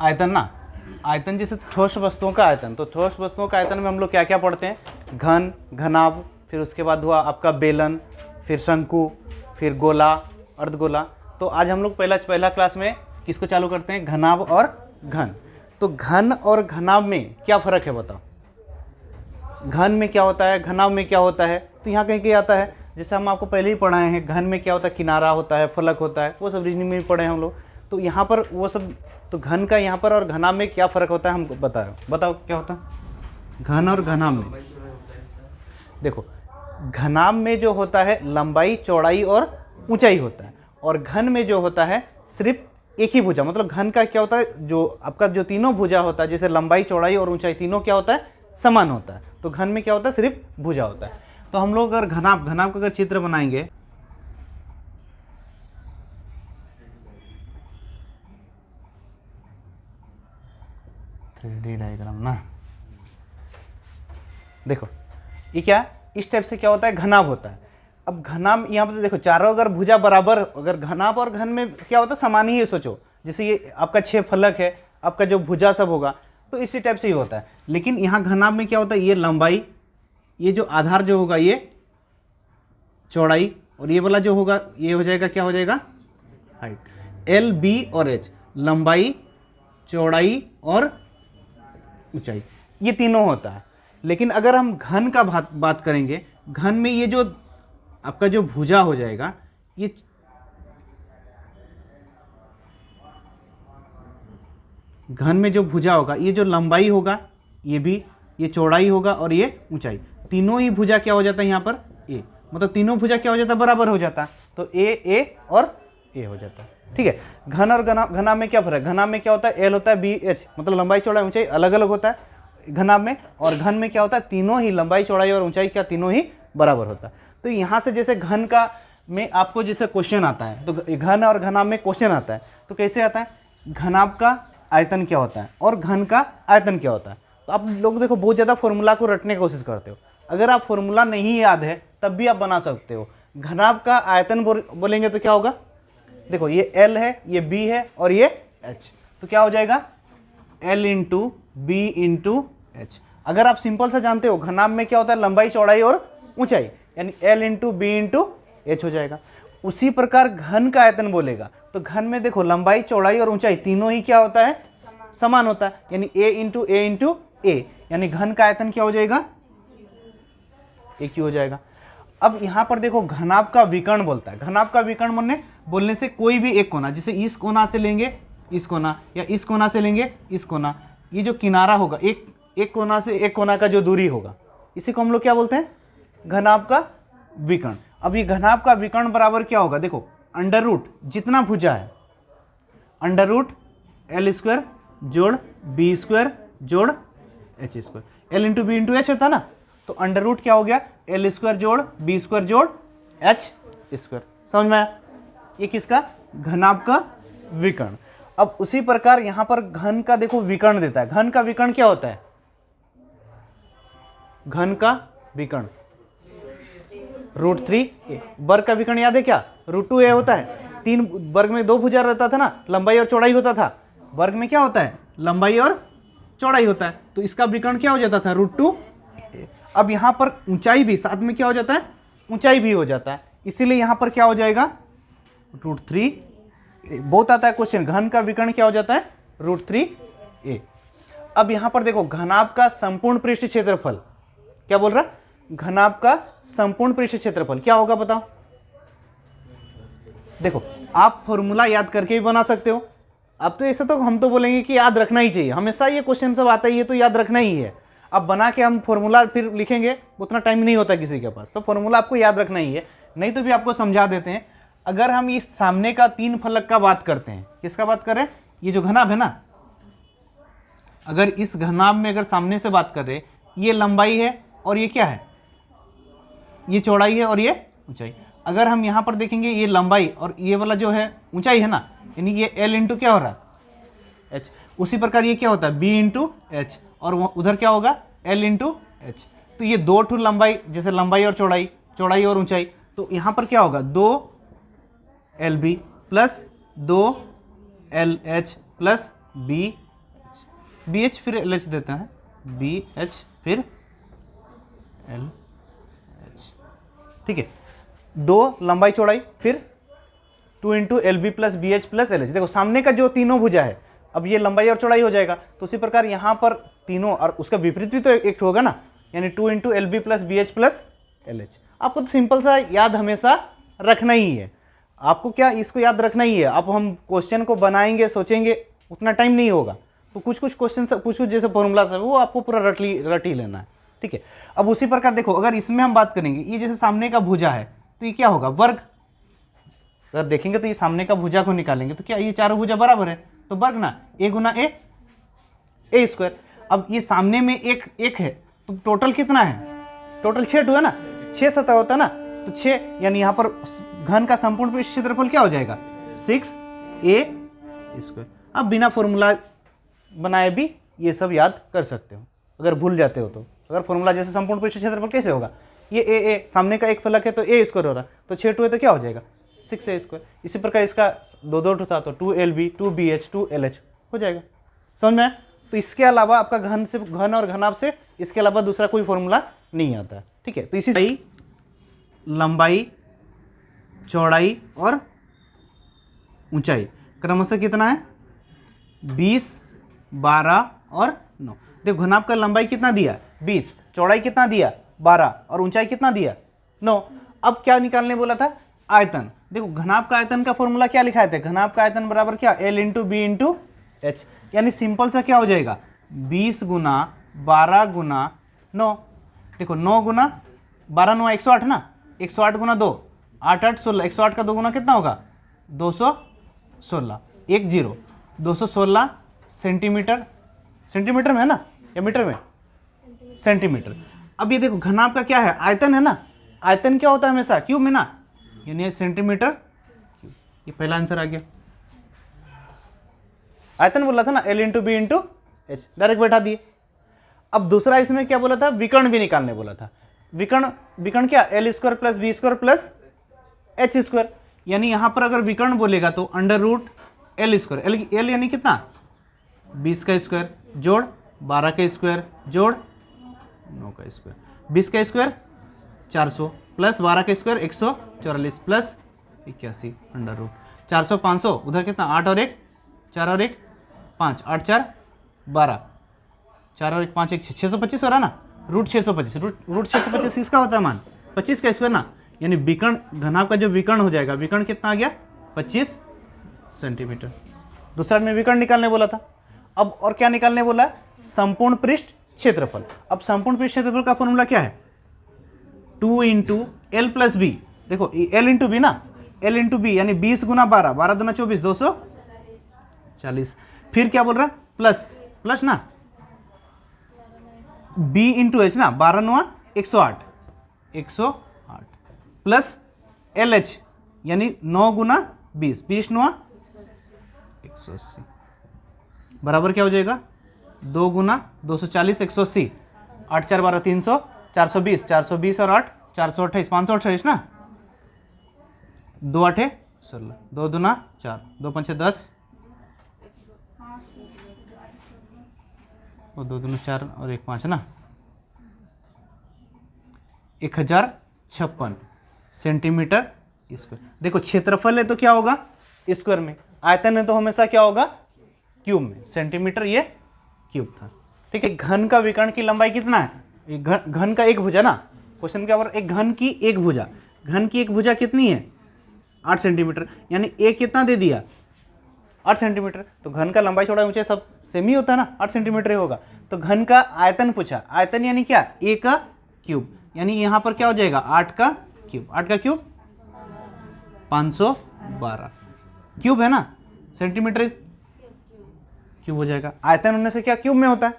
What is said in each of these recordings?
आयतन ना, आयतन जैसे ठोस वस्तुओं का आयतन, तो ठोस वस्तुओं का आयतन में हम लोग क्या क्या पढ़ते हैं, घन, घनाभ, फिर उसके बाद हुआ आपका बेलन, फिर शंकु, फिर गोला, अर्धगोला। तो आज हम लोग पहला क्लास में किसको चालू करते हैं, घनाभ और घन। तो घन और घनाभ में क्या फ़र्क है बताओ, घन में क्या होता है, घनाभ में क्या होता है। तो यहाँ कहीं कहीं आता है, जैसे हम आपको पहले ही पढ़ाए हैं, घन में क्या होता है, किनारा होता है, फलक होता है, वो सब रीजनिंग में भी पढ़े हैं हम लोग। तो यहाँ पर वो सब, तो घन का यहाँ पर और घनाभ में क्या फ़र्क होता है हमको बता रहे हो, बताओ क्या होता है घन और घनाभ में। देखो घनाभ में जो होता है लंबाई, चौड़ाई और ऊंचाई होता है, और घन में जो होता है सिर्फ एक ही भुजा। मतलब घन का क्या होता है, जो आपका जो तीनों भुजा होता है, जैसे लंबाई, चौड़ाई और ऊंचाई तीनों क्या होता है, समान होता है। तो घन में क्या होता है, सिर्फ भुजा होता है। तो हम लोग अगर घनाभ का अगर चित्र बनाएंगे, थ्री डायग्राम ना, देखो ये क्या, इस टाइप से क्या होता है, घनाभ होता है। अब घनाभ यहाँ पर देखो चारों अगर भुजा बराबर, अगर घनाभ और घन में क्या होता है, समान ही है। सोचो जैसे ये आपका 6 फलक है, आपका जो भुजा सब होगा तो इसी टाइप से ही होता है। लेकिन यहाँ घनाभ में क्या होता है, ये लंबाई, ये जो आधार जो होगा ये चौड़ाई, और ये वाला जो होगा ये हो जाएगा, क्या हो जाएगा, हाइट। एल, बी और एच, लंबाई, चौड़ाई और ऊंचाई, ये तीनों होता है। लेकिन अगर हम घन का बात करेंगे, घन में ये जो आपका जो भुजा हो जाएगा, ये घन में जो भुजा होगा, ये जो लंबाई होगा ये भी, ये चौड़ाई होगा और ये ऊंचाई, तीनों ही भुजा क्या हो जाता है यहाँ पर, ए। मतलब तीनों भुजा क्या हो जाता है, बराबर हो जाता है। तो ए और ए हो जाता है, ठीक है। घन और घनाभ में क्या फर्क है, घनाभ में क्या होता है, एल होता है, बी एच, मतलब लंबाई, चौड़ाई, ऊंचाई अलग अलग होता है घनाभ में। और घन में क्या होता है, तीनों ही लंबाई, चौड़ाई और ऊंचाई क्या तीनों ही बराबर होता है। तो यहाँ से जैसे घन का में आपको जैसे क्वेश्चन आता है, तो घन और घनाभ में क्वेश्चन आता है, तो कैसे आता है, घनाभ का आयतन क्या होता है और घन का आयतन क्या होता है। तो आप लोग देखो बहुत ज़्यादा फॉर्मूला को रटने की कोशिश करते हो। अगर आप फॉर्मूला नहीं याद है तब भी आप बना सकते हो। घनाभ का आयतन बोलेंगे तो क्या होगा, देखो ये L है, ये B है और ये H, तो क्या हो जाएगा L into B into H. अगर आप सिंपल से जानते हो घनाभ में क्या होता है, लंबाई, चौड़ाई और ऊंचाई, यानी L into B into H हो जाएगा। उसी प्रकार घन का आयतन बोलेगा तो घन में देखो लंबाई, चौड़ाई और ऊंचाई तीनों ही क्या होता है, समान होता है, यानी ए इंटू ए, यानी घन का आयतन क्या हो जाएगा, एक ही हो जाएगा। अब यहाँ पर देखो घनाभ का विकर्ण बोलता है। घनाभ का विकर्ण बोलने से कोई भी एक कोना, जैसे इस कोना से लेंगे इस कोना, या इस कोना से लेंगे इस कोना, ये जो किनारा होगा, एक कोना से एक कोना का जो दूरी होगा, इसी को हम लोग क्या बोलते हैं, घनाभ का विकर्ण। अब ये घनाभ का विकर्ण बराबर क्या होगा, देखो अंडर रूट जितना भुजा है, अंडर रूट एल स्क्वायर जोड़ बी स्क्वायर जोड़ H square, L into B into H होता ना, तो अंडर रूट क्या हो गया, एल स्क्वायर जोड़ बी स्क्वायर जोड़ एच स्क्वायर। समझ में आया, ये किसका, घनाभ का विकर्ण। अब उसी प्रकार यहां पर घन का देखो विकर्ण देता है। घन का विकर्ण क्या होता है, घन का विकर्ण √3a। वर्ग का विकर्ण याद है क्या, √2a होता है। 3 वर्ग में 2 भुजा रहता था ना, लंबाई और चौड़ाई होता था। वर्ग में क्या होता है, लंबाई और चौड़ाई होता है, तो इसका विकर्ण क्या हो जाता था, √2a। अब यहां पर ऊंचाई भी साथ में क्या हो जाता है, ऊंचाई भी हो जाता है, इसीलिए यहां पर क्या हो जाएगा, √3। बहुत आता है क्वेश्चन, घन का विकर्ण क्या हो जाता है, √3a। अब यहां पर देखो घनाभ का संपूर्ण पृष्ठ क्षेत्रफल क्या बोल रहा है, घनाभ का संपूर्ण पृष्ठ क्षेत्रफल क्या होगा बताओ। देखो आप फॉर्मूला याद करके भी बना सकते हो। अब तो ऐसा तो हम तो बोलेंगे कि याद रखना ही चाहिए, हमेशा ये क्वेश्चन सब आता ही है तो याद रखना ही है। अब बना के हम फॉर्मूला फिर लिखेंगे, उतना टाइम नहीं होता किसी के पास, तो फॉर्मूला आपको याद रखना ही है। नहीं तो भी आपको समझा देते हैं। अगर हम इस सामने का 3 फलक का बात करते हैं, किसका बात करें, ये जो घनाभ है ना, अगर इस घनाभ में अगर सामने से बात करें, ये लंबाई है और ये क्या है, ये चौड़ाई है और ये ऊंचाई। अगर हम यहाँ पर देखेंगे ये लंबाई और ये वाला जो है ऊंचाई है ना, यानी ये L इंटू क्या हो रहा है, H। उसी प्रकार ये क्या होता है, B इंटू एच, और उधर क्या होगा, L इंटू एच। तो ये 2 ठो लंबाई, जैसे लंबाई और चौड़ाई, चौड़ाई और ऊंचाई, तो यहाँ पर क्या होगा, 2LB plus 2LH plus B B H फिर एल एच देते हैं, बी एच फिर एल एच, ठीक है। 2 लंबाई चौड़ाई, फिर 2 into L B plus B H plus L H. देखो सामने का जो तीनों भुजा है, अब ये लंबाई और चौड़ाई हो जाएगा, तो उसी प्रकार यहाँ पर तीनों और उसका विपरीत भी तो एक होगा ना, यानी 2 into L B plus B H plus L H. आपको तो सिंपल सा याद हमेशा रखना ही है, आपको क्या इसको याद रखना ही है। अब हम क्वेश्चन को बनाएंगे सोचेंगे उतना टाइम नहीं होगा, तो कुछ कुछ क्वेश्चन कुछ जैसे फॉर्मूला सब वो आपको पूरा रट ही लेना है, ठीक है। अब उसी प्रकार देखो, अगर इसमें हम बात करेंगे, ये जैसे सामने का भुजा है तो ये क्या होगा, वर्ग। अगर देखेंगे तो ये सामने का भुजा को निकालेंगे तो क्या ये चारों भुजा बराबर है, तो वर्ग ना, ए गुना ए स्क्वायर। अब ये सामने में एक है, तो टोटल कितना है, टोटल 6 हुआ ना, 6 सतह होता है ना, तो 6 यानी यहाँ पर घन का संपूर्ण पृष्ठ क्षेत्रफल क्या हो जाएगा, 6a स्क्वायर। अब बिना फॉर्मूला बनाए भी ये सब याद कर सकते हो अगर भूल जाते हो तो। अगर फॉर्मूला जैसे संपूर्ण पृष्ठ क्षेत्रफल कैसे होगा, ये ए सामने का एक फलक है तो ए स्क्वायर हो रहा है, तो 6 2 है तो क्या हो जाएगा 6a स्क्वायर। इसी प्रकार इसका 2 था तो 2lb 2bh 2lh हो जाएगा, समझ में आया? तो इसके अलावा आपका घन और घनाभ से इसके अलावा दूसरा कोई फॉर्मूला नहीं आता है, ठीक है। तो इसी लंबाई चौड़ाई और ऊंचाई क्रमशः कितना है, 20 12 और 9। देखो घनाभ का लंबाई कितना दिया 20, चौड़ाई कितना दिया 12 और ऊंचाई कितना दिया 9। अब क्या निकालने बोला था, आयतन। देखो घनाभ का आयतन का फॉर्मूला क्या लिखा है, घनाभ का आयतन बराबर क्या, L into B into H. यानी सिंपल सा क्या हो जाएगा, 20 गुना 12 गुना 9। देखो 9 गुना 12 9 108 ना, 108 गुना 2 8 8 16, 108 का 2 गुना कितना होगा 216, 10 216 सेंटीमीटर, सेंटीमीटर में है ना या मीटर में, सेंटीमीटर। अब ये देखो घनाभ का क्या है, आयतन है ना, आयतन क्या होता है हमेशा क्यूब में ना, यानी सेंटीमीटर क्यूब। ये पहला आंसर आ गया। आयतन बोला था ना, L into B into H, direct बैठा दिए। अब दूसरा इसमें क्या बोला था, विकर्ण भी निकालने बोला था। विकर्ण क्या, L square plus B square plus H square. यानी यहां पर अगर विकर्ण बोलेगा तो under root L square, L यानी कितना 20 का स्क्वायर जोड़ 12 का स्क्वायर जोड़ 9 का स्क्वायर, 20 का स्क्वायर 400 प्लस 12 का स्क्वायर 144 प्लस 81 अंडर रूट 400 500, उधर कितना 8 और 1 4 और 1 5, 8 4 12, 4 और 1 5 1 625 हो रहा ना, रूट 625, रूट 625 किसका होता है मान 25 का स्क्वायर ना। यानी विकर्ण घनाभ का जो विकर्ण हो जाएगा, विकर्ण कितना आ गया 25 सेंटीमीटर। दूसरा में विकर्ण निकालने बोला था। अब और क्या निकालने बोला, संपूर्ण पृष्ठ क्षेत्रफल। अब संपूर्ण पृष्ठ क्षेत्रफल का फॉर्मूला क्या है, 2 इंटू एल प्लस बी। देखो एल इंटू बी ना, एल इंटू बी यानी 20 गुना 12, 12 दूना 24 240। फिर क्या बोल रहा है, प्लस ना बी इंटू एच ना, 12 9 108 प्लस एल एच यानी 9 गुना 20, 20 9 180 बराबर क्या हो जाएगा 2 गुना 240 180, 8 4 12 300, 420, 420 और 8 428 528 ना, 2 8 16, 2 दूना 4, 2 5 10 और 2 दूना 4 और 1 5 ना, 1056 सेंटीमीटर स्क्वायर। देखो क्षेत्रफल है तो क्या होगा स्क्वायर में, आयतन है तो हमेशा क्या होगा क्यूब में, सेंटीमीटर ये क्यूब था, ठीक है। घन का विकर्ण की लंबाई कितना है, घन का एक भुजा ना, क्वेश्चन क्या बोल रहा है, एक घन की एक भुजा, घन की एक भुजा कितनी है 8 सेंटीमीटर, यानी एक कितना दे दिया 8 सेंटीमीटर। तो घन का लंबाई चौड़ाई ऊंचाई सब सेम ही होता है ना, 8 सेंटीमीटर ही होगा। तो घन का आयतन पूछा, आयतन यानी क्या a का क्यूब, यानी यहाँ पर क्या हो जाएगा 8 का क्यूब, 8 का क्यूब 512 क्यूब है ना, सेंटीमीटर क्यूब हो जाएगा। आयतन होने से क्या क्यूब में होता है।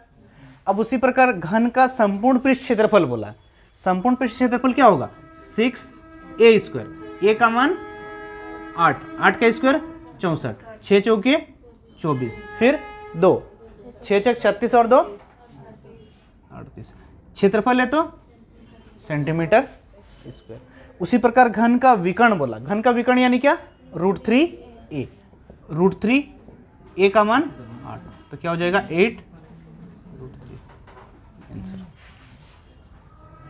अब उसी प्रकार घन का संपूर्ण पृष्ठ क्षेत्रफल बोला, संपूर्ण पृष्ठ क्षेत्रफल क्या होगा 6a स्क्वायर, a का मान 8, 8 का स्क्वायर 64, 6 चौके 24, फिर 2 6 चक 36 और 2 38, क्षेत्रफल है तो सेंटीमीटर स्क्वायर। उसी प्रकार घन का विकर्ण बोला, घन का विकर्ण यानी क्या √3a, √3a का मान 8, तो क्या हो जाएगा 8 आंसर।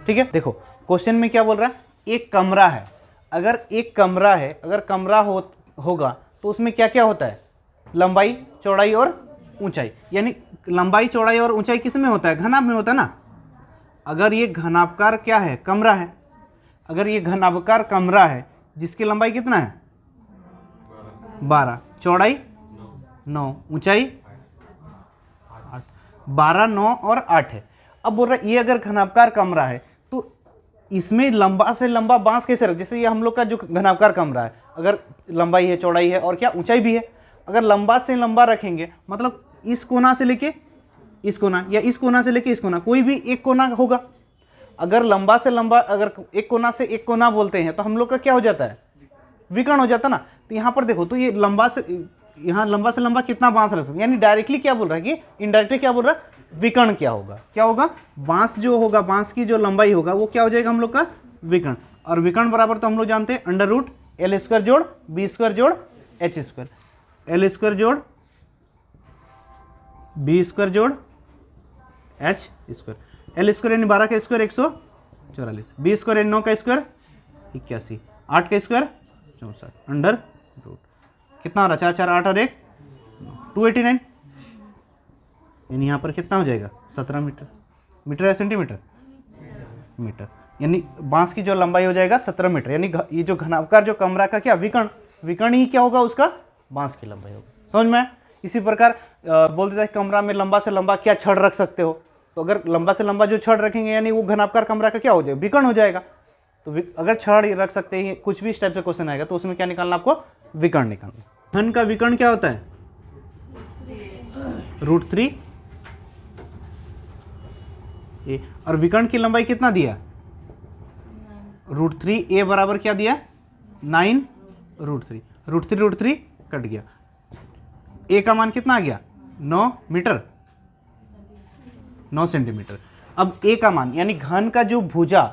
ठीक है, देखो क्वेश्चन में क्या बोल रहा है, एक कमरा है। अगर एक कमरा है, अगर कमरा होगा तो उसमें क्या क्या होता है, लंबाई, चौड़ाई और ऊंचाई। यानी लंबाई, चौड़ाई और ऊंचाई किस में होता है, घनाभ में होता है ना। अगर ये घनाभकार क्या है, कमरा है, अगर ये घनाभकार कमरा है जिसकी लंबाई कितना है 12, चौड़ाई 9, ऊंचाई 8, 12, 9 और 8 है। अब बोल रहा है ये अगर घनाभकार कमरा है तो इसमें लंबा से लंबा बांस कैसे रख, जैसे ये हम लोग का जो घनाभकार कमरा है, अगर लंबाई है, चौड़ाई है और क्या ऊंचाई भी है, अगर लंबा से लंबा रखेंगे मतलब इस कोना से लेके इस कोना या इस कोना से लेके इस कोना, कोई भी एक कोना होगा। अगर लंबा से लंबा, अगर एक कोना से एक कोना बोलते हैं तो हम लोग का क्या हो जाता है, विकर्ण हो जाता ना। तो यहाँ पर देखो, तो ये लंबा से यहाँ लंबा से लंबा कितना बांस रख सकते, यानी डायरेक्टली क्या बोल रहा है कि इनडायरेक्टली क्या बोल रहा है, विकर्ण क्या होगा, क्या होगा, बांस जो होगा, बांस की जो लंबाई होगा वो क्या हो जाएगा हम लोग का विकर्ण। और विकर्ण बराबर तो हम लोग जानते हैं अंडर रूट एल स्क्वायर जोड़ बी स्क्वायर जोड़ एच स्क्वायर, एल स्क्वायर जोड़ बी स्क्वायर जोड़ एच स्क्वायर। एल स्क्वायर यानी 12 का स्क्वायर 144, बी स्क्वायर यानी 9 का स्क्वायर 81, 8 का स्क्वायर 64, अंडर रूट कितना हो रहा है, 4 4 8 और 1 289, यानी यहाँ पर कितना हो जाएगा 17 मीटर। मीटर या सेंटीमीटर, मीटर। यानी बांस की जो लंबाई हो जाएगा 17 मीटर। यानी ये जो घनाभकार जो कमरा का क्या विकर्ण, विकर्ण ही क्या होगा उसका, बांस की लंबाई होगी। समझ में आया। इसी प्रकार बोल देता है कमरा में लंबा से लंबा क्या छड़ रख सकते हो, तो अगर लंबा से लंबा जो छड़ रखेंगे यानी वो घनाभकार कमरा का क्या हो जाएगा, विकर्ण हो जाएगा। तो अगर छड़ रख सकते हैं, कुछ भी इस टाइप से क्वेश्चन आएगा तो उसमें क्या निकालना, आपको विकर्ण निकालना। घन का विकर्ण क्या होता है, √3 ए, और विकर्ण की लंबाई कितना दिया, √3 ए बराबर क्या दिया 9 √3, √3 कट गया, ए का मान कितना आ गया 9 मीटर 9 सेंटीमीटर। अब ए का मान यानी घन का जो भुजा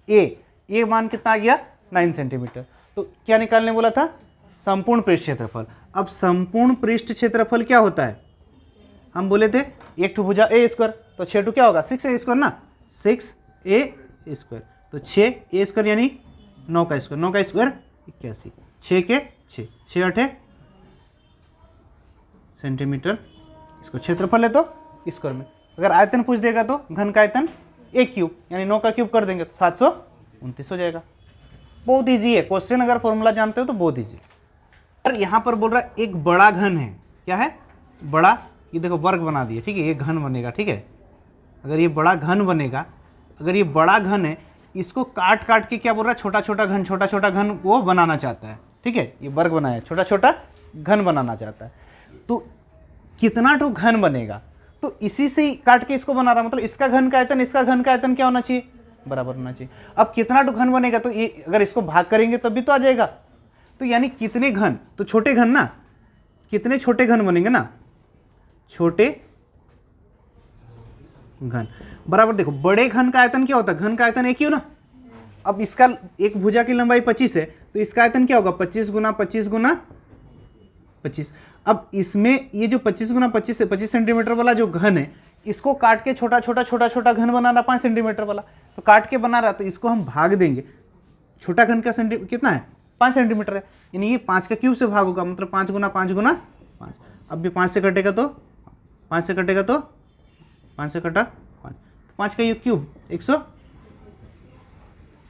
ए मान कितना आ गया 9 सेंटीमीटर। तो क्या निकालने बोला था, संपूर्ण पृष्ठ क्षेत्रफल। अब संपूर्ण पृष्ठ क्षेत्रफल क्या होता है, हम बोले थे एक ठो भुजा ए स्क्वायर, तो 6 क्या होगा 6a स्क्वायर ना, 6a स्क्वायर। तो 6a स्क्वायर यानी 9 का स्क्वायर, 9 का स्क्वायर 81, 6 के 6 8 सेंटीमीटर इसको क्षेत्रफल है तो स्क्वायर में। अगर आयतन पूछ देगा तो घन का आयतन 1 क्यूब यानी 9 का क्यूब कर देंगे तो 729 हो जाएगा। बहुत ईजी है क्वेश्चन, अगर फॉर्मूला जानते हो तो बहुत ईजी। और यहाँ पर बोल रहा है एक बड़ा घन है, क्या है बड़ा, ये देखो वर्ग बना दिया, ठीक है, ये घन बनेगा, ठीक है। अगर ये बड़ा घन बनेगा, अगर ये बड़ा घन है, इसको काट काट के क्या बोल रहा है छोटा छोटा घन वो बनाना चाहता है, ठीक है। ये वर्ग बनाया, छोटा छोटा घन बनाना चाहता है, तो कितना तो घन बनेगा, तो इसी से ही काट के इसको बना रहा, मतलब इसका घन का आयतन इसका घन का आयतन क्या होना चाहिए, बराबर होना चाहिए। अब कितना तो घन बनेगा, तो ये अगर इसको भाग करेंगे तब भी तो आ जाएगा। तो यानी कितने घन, तो छोटे घन ना, कितने छोटे घन बनेंगे ना, छोटे घन बराबर। देखो बड़े घन का आयतन क्या होता है, घन का आयतन एक ही हो ना। अब इसका एक भुजा की लंबाई 25 है तो इसका आयतन क्या होगा 25 गुना 25 गुना 25। अब इसमें ये जो 25 गुना 25 से 25 सेंटीमीटर वाला जो घन है, इसको काट के छोटा छोटा घन बना रहा 5 सेंटीमीटर वाला, तो काट के बना रहा, तो इसको हम भाग देंगे। छोटा घन का कितना है 5 सेंटीमीटर है, यानी ये 5 का क्यूब से भाग होगा, मतलब 5 गुना 5 गुना 5। अब भी 5 से कटेगा तो 5 से कटेगा तो 5 से कटा 5, 5 का ये क्यूब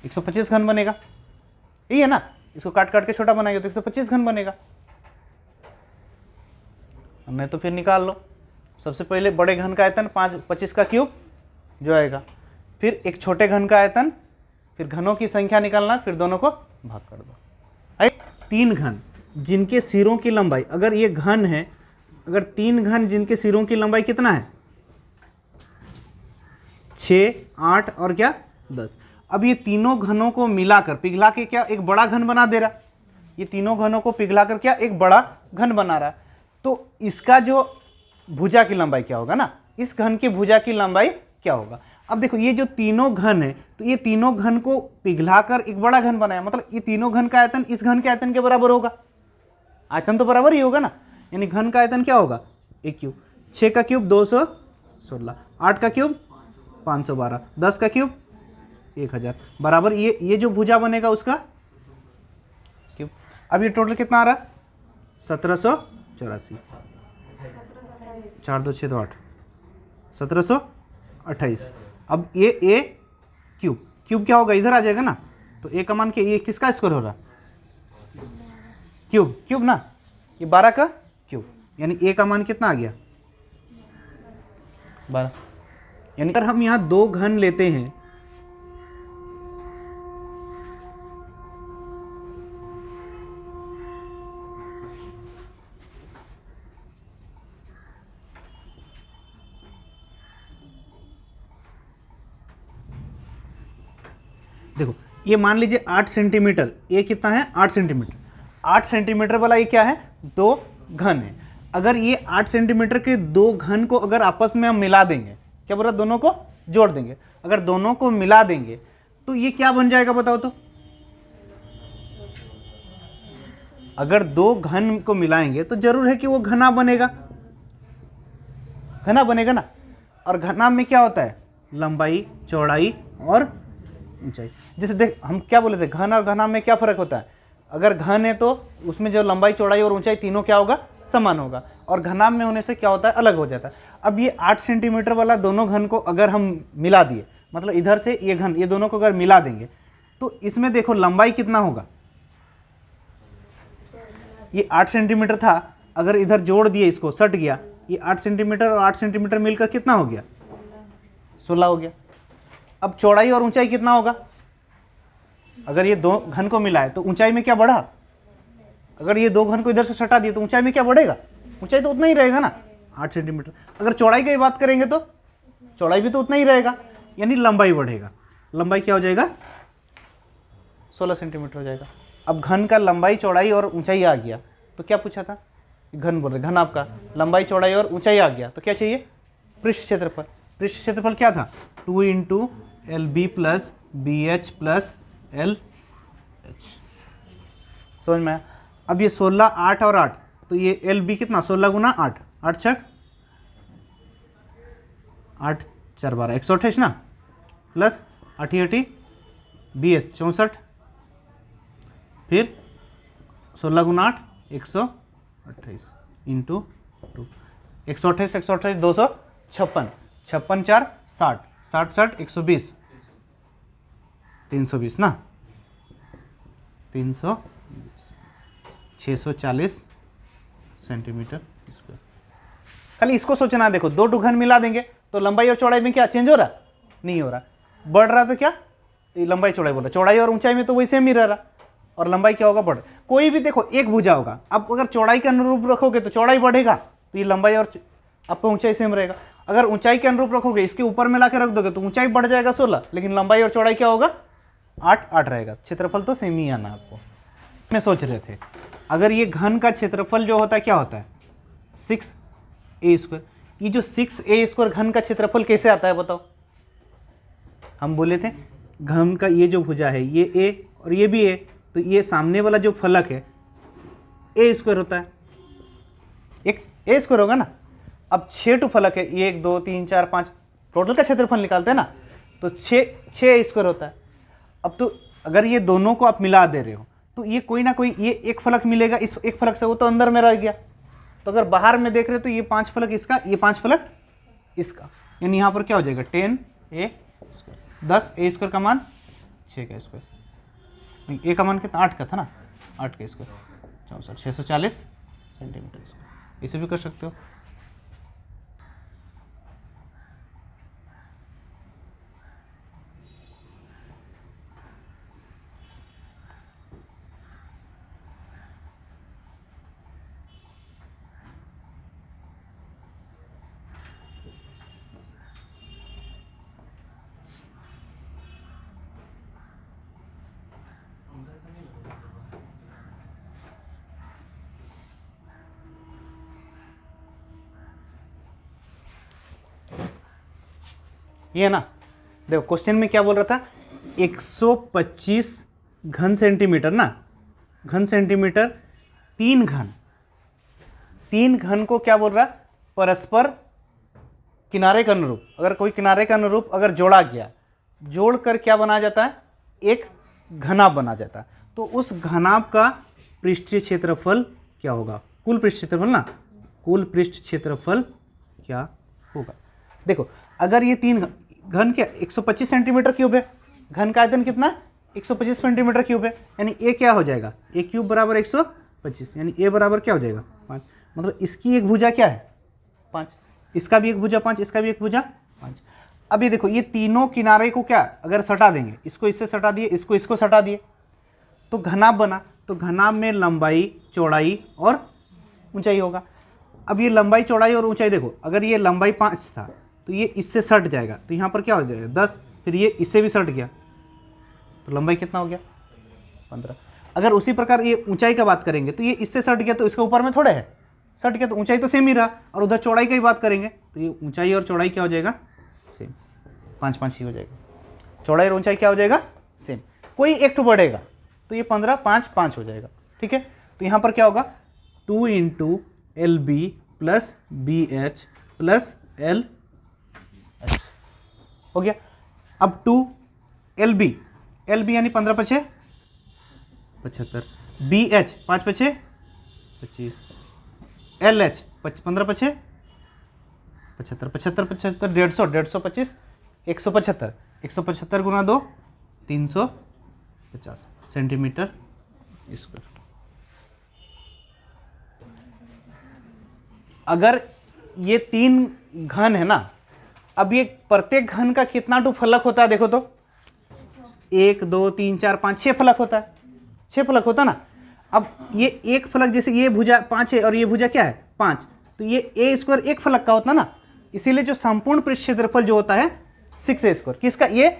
125 घन बनेगा, यही है ना। इसको काट काट के छोटा बनाएगा तो 125 घन बनेगा, नहीं तो फिर निकाल लो। सबसे पहले बड़े घन का आयतन 25 का क्यूब जो आएगा, फिर एक छोटे घन का आयतन, फिर घनों की संख्या निकालना, फिर दोनों को भाग कर दो। 3 घन जिनके सिरों की लंबाई, अगर ये घन है, अगर 3 घन जिनके सिरों की लंबाई कितना है 6 8 और क्या 10। अब ये तीनों घनों को मिलाकर पिघला के क्या एक बड़ा घन बना दे रहा, ये तीनों घनों को पिघलाकर क्या एक बड़ा घन बना रहा। तो इसका जो भुजा की लंबाई क्या होगा ना, इस घन की भुजा की लंबाई क्या होगा। अब देखो ये जो तीनों घन है, तो ये तीनों घन को पिघलाकर एक बड़ा घन बनाया, मतलब ये तीनों घन का आयतन इस घन के आयतन के बराबर होगा, आयतन तो बराबर ही होगा ना, यानी घन का आयतन क्या होगा 1 क्यूब। 6 का क्यूब 216, 8 का क्यूब 512, 10 का क्यूब 1000 बराबर ये जो भुजा बनेगा उसका क्यूब। अब ये टोटल कितना आ रहा है 1784, 4 2 6 2 8, 1728। अब ये ए क्यूब क्या होगा, इधर आ जाएगा ना, तो ए का मान के ये किसका स्क्वायर हो रहा, क्यूब ना, ये 12 का क्यूब, यानी ए का मान कितना आ गया 12। यानी अगर हम यहाँ 2 घन लेते हैं, देखो ये मान लीजिए 8 सेंटीमीटर, ये कितना है 8 सेंटीमीटर, 8 सेंटीमीटर वाला ये क्या है 2 घन है। अगर ये 8 सेंटीमीटर के 2 घन को अगर आपस में हम मिला देंगे, क्या बोल रहा, दोनों को जोड़ देंगे, अगर दोनों को मिला देंगे तो ये क्या बन जाएगा बताओ तो। अगर 2 घन को मिलाएंगे तो जरूर है कि वो घना बनेगा ना। और घना में क्या होता है, लंबाई चौड़ाई और ऊंचाई। जैसे देख हम क्या बोले थे, घन और घना में क्या फर्क होता है, अगर घन है तो उसमें जो लंबाई चौड़ाई और ऊंचाई तीनों क्या होगा, समान होगा, और घना में होने से क्या होता है, अलग हो जाता है। अब ये 8 सेंटीमीटर वाला दोनों घन को अगर हम मिला दिए, मतलब इधर से ये घन, ये दोनों को अगर मिला देंगे तो इसमें देखो लंबाई कितना होगा, ये 8 सेंटीमीटर था, अगर इधर जोड़ दिए इसको सट गया, ये 8 सेंटीमीटर और 8 सेंटीमीटर मिलकर कितना हो गया 16 हो गया। अब चौड़ाई और ऊंचाई कितना होगा, अगर ये 2 घन को मिलाए तो ऊंचाई में क्या बढ़ा, अगर ये 2 घन को इधर से सटा दिए तो ऊंचाई में क्या बढ़ेगा, ऊंचाई तो उतना ही रहेगा ना 8 सेंटीमीटर। अगर चौड़ाई की बात करेंगे तो चौड़ाई भी तो उतना ही रहेगा, यानी लंबाई बढ़ेगा, लंबाई क्या हो जाएगा 16 सेंटीमीटर हो जाएगा। अब घन का लंबाई चौड़ाई और ऊंचाई आ गया, तो क्या पूछा था, घन बोल रहे, घन आपका लंबाई चौड़ाई और ऊंचाई आ गया, तो क्या चाहिए पृष्ठ क्षेत्रफल। पृष्ठ क्षेत्रफल क्या था 2 × LB + BH + LH, समझ में आया। अब ये 16 8 और 8, तो ये LB कितना 16 × 8, 8 छक 8 4 12 128 ना, प्लस 8 8 BH 64, फिर 16 × 8 128 × 2, 128 128 256, 56 4 60, 60 60 120, 320 ना, 320, 640 सेंटीमीटर स्क्वायर। खाली इसको सोचना, देखो 2 घन मिला देंगे तो लंबाई और चौड़ाई में क्या चेंज हो रहा, नहीं हो रहा, बढ़ रहा तो क्या लंबाई चौड़ाई बोल रहा, चौड़ाई और ऊंचाई में तो वही सेम ही रह रहा, और लंबाई क्या होगा बढ़। कोई भी देखो एक भुजा होगा, आप अगर चौड़ाई के अनुरूप रखोगे तो चौड़ाई बढ़ेगा, तो ये लंबाई और आपका ऊंचाई सेम रहेगा। अगर ऊंचाई के अनुरूप रखोगे, इसके ऊपर में लाके रख दोगे तो ऊंचाई बढ़ जाएगा 16, लेकिन लंबाई और चौड़ाई क्या होगा 8 8 रहेगा। क्षेत्रफल तो सेम ही आना आपको। में सोच रहे थे अगर ये घन का क्षेत्रफल जो होता है क्या होता है 6a², ये जो 6a² घन का क्षेत्रफल कैसे आता है बताओ। हम बोले थे घन का ये जो भुजा है ये a और ये भी a, तो ये सामने वाला जो फलक है a² होता है, एक a² होगा ना। अब 6 फलक है, 1 2 3 4 5, टोटल का क्षेत्रफल निकालते हैं ना, तो 6 होता है। अब तो अगर ये दोनों को आप मिला दे रहे हो तो ये कोई ना कोई, ये एक फलक मिलेगा इस एक फलक से, वो तो अंदर में रह गया। तो अगर बाहर में देख रहे हो तो ये 5 फलक इसका, ये 5 फलक इसका, यानी यहाँ पर क्या हो जाएगा 10a², 10a² का मान 6 का स्क्वायर, ए का मान कितना 8 का था ना, 8 का स्क्वायर 64, 640 सेंटीमीटर स्क्वायर, इसे भी कर सकते हो। ये है ना, देखो क्वेश्चन में क्या बोल रहा था 125 घन सेंटीमीटर ना, घन सेंटीमीटर 3 घन को क्या बोल रहा परस्पर किनारे के अनुरूप, अगर कोई किनारे के अनुरूप अगर जोड़ा गया, जोड़कर क्या बना जाता है, एक घनाभ बना जाता है। तो उस घनाभ का पृष्ठीय क्षेत्रफल क्या होगा, कुल पृष्ठ क्षेत्रफल ना, कुल पृष्ठ क्षेत्रफल क्या होगा। देखो अगर ये तीन घन क्या 125 सेंटीमीटर क्यूब है, घन का आयतन कितना 125 सेंटीमीटर क्यूब है, यानी ए क्या हो जाएगा, ए क्यूब बराबर 125, यानी ए बराबर क्या हो जाएगा 5। मतलब इसकी एक भुजा क्या है 5, इसका भी एक भुजा 5, इसका भी एक भुजा 5। अब ये देखो ये तीनों किनारे को क्या अगर सटा देंगे, इसको इससे सटा दिए, इसको इसको सटा दिए, तो घनाभ बना। तो घनाभ में लंबाई चौड़ाई और ऊंचाई होगा। अब ये लंबाई चौड़ाई और ऊंचाई देखो, अगर ये लंबाई 5 था तो ये इससे सट जाएगा, तो यहाँ पर क्या हो जाएगा 10, फिर ये इससे भी सट गया, तो लंबाई कितना हो गया 15। अगर उसी प्रकार ये ऊंचाई का बात करेंगे तो ये इससे सट गया, तो इसका ऊपर में थोड़े है सट गया, तो ऊंचाई तो सेम ही रहा। और उधर चौड़ाई की बात करेंगे तो ये ऊंचाई और चौड़ाई क्या हो जाएगा सेम, 5-5 ही हो जाएगा, चौड़ाई और ऊंचाई क्या हो जाएगा सेम, कोई एक तो बढ़ेगा, तो ये 15 5 5 हो जाएगा। ठीक है, तो यहाँ पर क्या होगा 2 × LB + BH + LH हो गया। अब 2 LB यानी 15 × 5 75, BH 5 × 5 25, LH 15 × 5 75, 75 75 150, 150 175, 175 × 2 350 सेंटीमीटर स्क्वायर। अगर ये 3 घन है ना, अब ये प्रत्येक घन का कितना टू फलक होता है देखो तो 1 2 3 4 5 6 फलक होता है, 6 फलक होता ना। अब ये एक फलक, जैसे ये भुजा 5 है और ये भुजा क्या है 5, तो ये A² एक फलक का होता ना, इसीलिए जो संपूर्ण पृष्ठ क्षेत्रफल जो होता है 6A², किसका, ये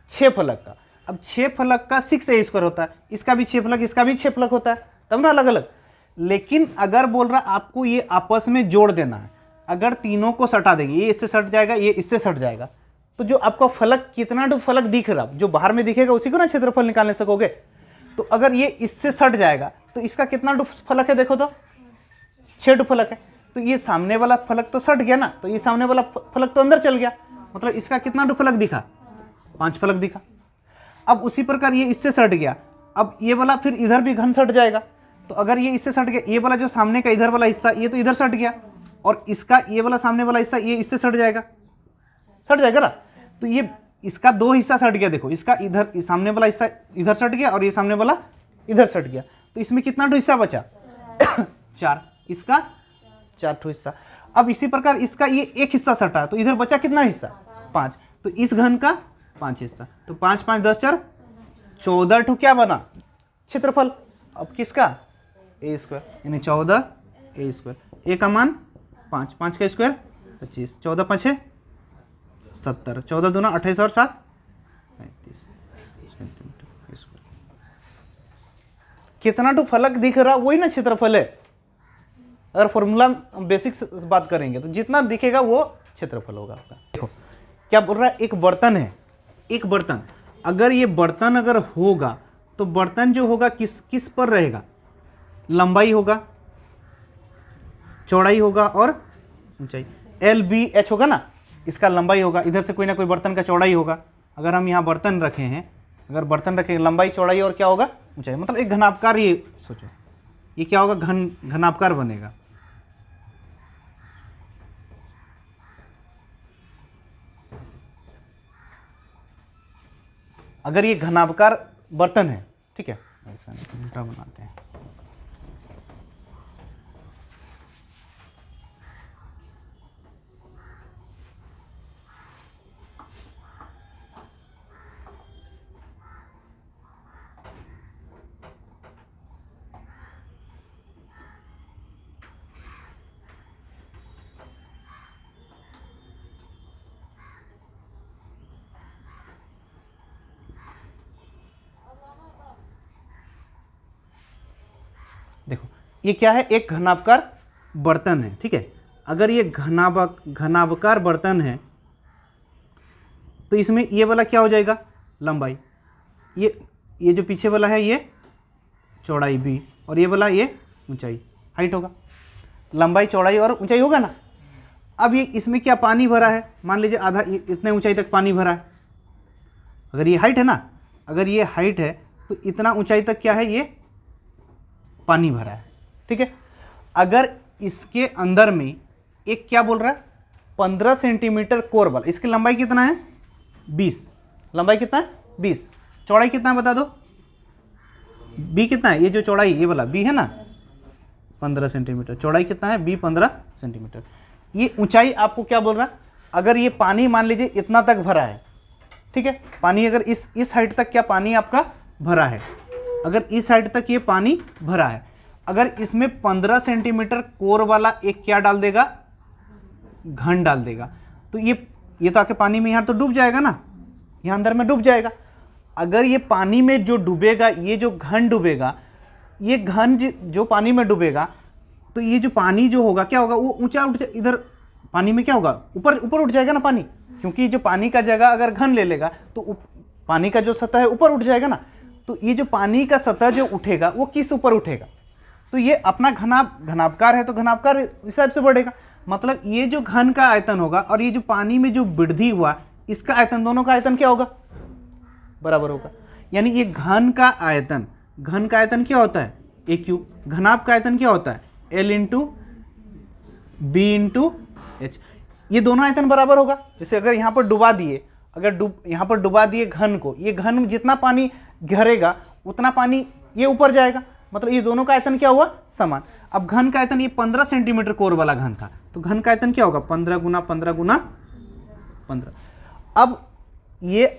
6 फलक का। अब 6 फलक का 6A² होता है, इसका भी 6 फलक, इसका भी 6 फलक होता है, तब ना अलग अलग। लेकिन अगर बोल रहा आपको ये आपस में जोड़ देना है, अगर तीनों को सटा देंगे, ये इससे सट जाएगा, ये इससे सट जाएगा, तो जो आपका फलक कितना टू फलक दिख रहा, जो बाहर में दिखेगा उसी को ना क्षेत्रफल निकालने सकोगे। तो अगर ये इससे सट जाएगा तो इसका कितना टू फलक है देखो तो 6 टू फलक है, तो ये सामने वाला फलक तो सट गया ना, तो ये सामने वाला फलक तो अंदर चल गया, मतलब इसका कितना टू फलक दिखा 5 फलक दिखा। अब उसी प्रकार ये इससे सट गया, अब ये वाला फिर इधर भी घन सट जाएगा, तो अगर ये इससे सट गया, ये वाला जो सामने का इधर वाला हिस्सा ये तो इधर सट गया, और इसका ये वाला सामने वाला हिस्सा ये इससे सट जाएगा ना। तो ये इसका 2 हिस्सा सट गया, देखो इसका इधर सामने वाला हिस्सा इधर सट गया और ये सामने वाला इधर सट गया, तो इसमें कितना टू हिस्सा बचा 4, इसका 4 ठो हिस्सा। अब इसी प्रकार इसका ये एक हिस्सा सटा, तो इधर बचा कितना हिस्सा 5, तो इस घन का 5 हिस्सा, तो 5 5 10 4 14 ठो क्या बना क्षेत्रफल। अब किसका A² यानी 14A², A का मान 5, 5 का स्क्वायर 25, 14 5 70, 14 दूना 28 और 7 35 सेंटीमीटर स्क्वायर। कितना टू फलक दिख रहा वही ना क्षेत्रफल है। अगर फॉर्मूला बेसिक्स बात करेंगे तो जितना दिखेगा वो क्षेत्रफल होगा आपका। देखो क्या बोल रहा है, एक बर्तन है, एक बर्तन, अगर ये बर्तन अगर होगा तो बर्तन जो होगा किस पर रहेगा, लंबाई होगा, चौड़ाई होगा और ऊंचाई, LBH होगा ना, इसका लंबाई होगा, इधर से कोई ना कोई बर्तन का चौड़ाई होगा। अगर हम यहाँ बर्तन रखे हैं, अगर बर्तन रखें लंबाई चौड़ाई और क्या होगा ऊंचाई, मतलब एक घनाभकार, ये सोचो ये क्या होगा घनाभकार बनेगा। अगर ये घनाभकार बर्तन है, ठीक है, ऐसा उल्टा बनाते हैं, देखो ये क्या है, एक घनाभकार बर्तन है, ठीक है। अगर ये घनाभकार बर्तन है तो इसमें ये वाला क्या हो जाएगा लंबाई, ये जो पीछे वाला है ये चौड़ाई B, और ये वाला ये ऊंचाई हाइट होगा, लंबाई चौड़ाई और ऊंचाई होगा ना। अब ये इसमें क्या पानी भरा है, मान लीजिए आधा इतने ऊंचाई तक पानी भरा है। अगर ये हाइट है ना, अगर ये हाइट है तो इतना ऊंचाई तक क्या है, ये पानी भरा है। ठीक है, अगर इसके अंदर में एक क्या बोल रहा है 15 सेंटीमीटर कोर वाला, इसकी लंबाई कितना है 20, लंबाई कितना है 20, चौड़ाई कितना है बता दो, बी कितना है, ये जो चौड़ाई ये वाला बी है ना 15 सेंटीमीटर, चौड़ाई कितना है बी 15 सेंटीमीटर। ये ऊंचाई आपको क्या बोल रहा है, अगर ये पानी मान लीजिए इतना तक भरा है, ठीक है, पानी अगर इस हाइट तक क्या पानी आपका भरा है, अगर इस हाइट तक ये पानी भरा है, अगर इसमें 15 सेंटीमीटर कोर वाला एक क्या डाल देगा, घन डाल देगा, तो ये तो आके पानी में यहाँ तो डूब जाएगा ना, यहाँ अंदर में डूब जाएगा। अगर ये पानी में जो डूबेगा, ये जो घन डूबेगा, ये घन जो पानी में डूबेगा, तो ये जो पानी जो होगा क्या होगा, वो ऊंचा उठ इधर पानी में क्या होगा, ऊपर ऊपर उठ जाएगा ना पानी, क्योंकि जो पानी का जगह अगर घन ले लेगा तो पानी का जो सतह है ऊपर उठ जाएगा ना। तो ये जो पानी का सतह जो उठेगा वो किस ऊपर उठेगा, तो ये अपना घनाभकार है तो घनाभकार हिसाब से बढ़ेगा। मतलब ये जो घन का आयतन होगा और ये जो पानी में जो वृद्धि हुआ इसका आयतन, दोनों का आयतन क्या होगा, बराबर होगा। यानी ये घन का आयतन क्या होता है ए क्यू, घनाभ का आयतन क्या होता है L into B into H, ये दोनों आयतन बराबर होगा। जैसे अगर यहाँ पर डुबा दिए, यहाँ पर डुबा दिए घन को, ये घन में जितना पानी घेरेगा उतना पानी ये ऊपर जाएगा, मतलब ये दोनों का आयतन क्या हुआ समान। अब घन का आयतन ये 15 सेंटीमीटर कोर वाला घन था, तो घन का आयतन क्या होगा 15 गुना 15 गुना 15। अब ये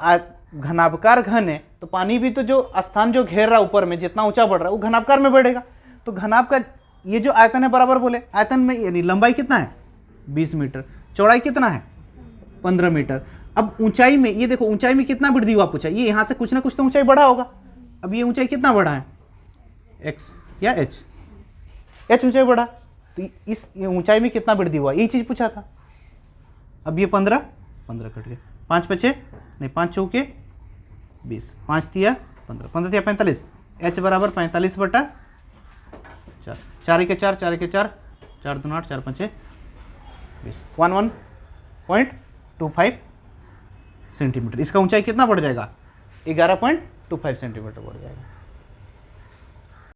घनाभकार घन है तो पानी भी तो जो स्थान जो घेर रहा है ऊपर में, जितना ऊंचा बढ़ रहा है वो घनाभकार में बढ़ेगा। तो घनाभ का ये जो आयतन है बराबर बोले, आयतन में यानी लंबाई कितना है 20 मीटर, चौड़ाई कितना है 15 मीटर। अब ऊंचाई में ये देखो, ऊंचाई में कितना वृद्धि हुआ पूछा, ये यहाँ से कुछ ना कुछ तो ऊंचाई बढ़ा होगा। अब ये ऊंचाई कितना बढ़ा है x या h ऊंचाई बढ़ा, तो इस ऊंचाई में कितना वृद्धि हुआ यही चीज पूछा था। अब ये 15 कट गया, 5 5 नहीं 5 चौके 20, 5 तिया 15, 15 तिया 45, h बराबर 45/4, 4 के 4 4 के 4 4 2 8 4 5 20, 11.25 सेंटीमीटर। इसका ऊंचाई कितना बढ़ जाएगा 11.25 सेंटीमीटर बढ़ जाएगा।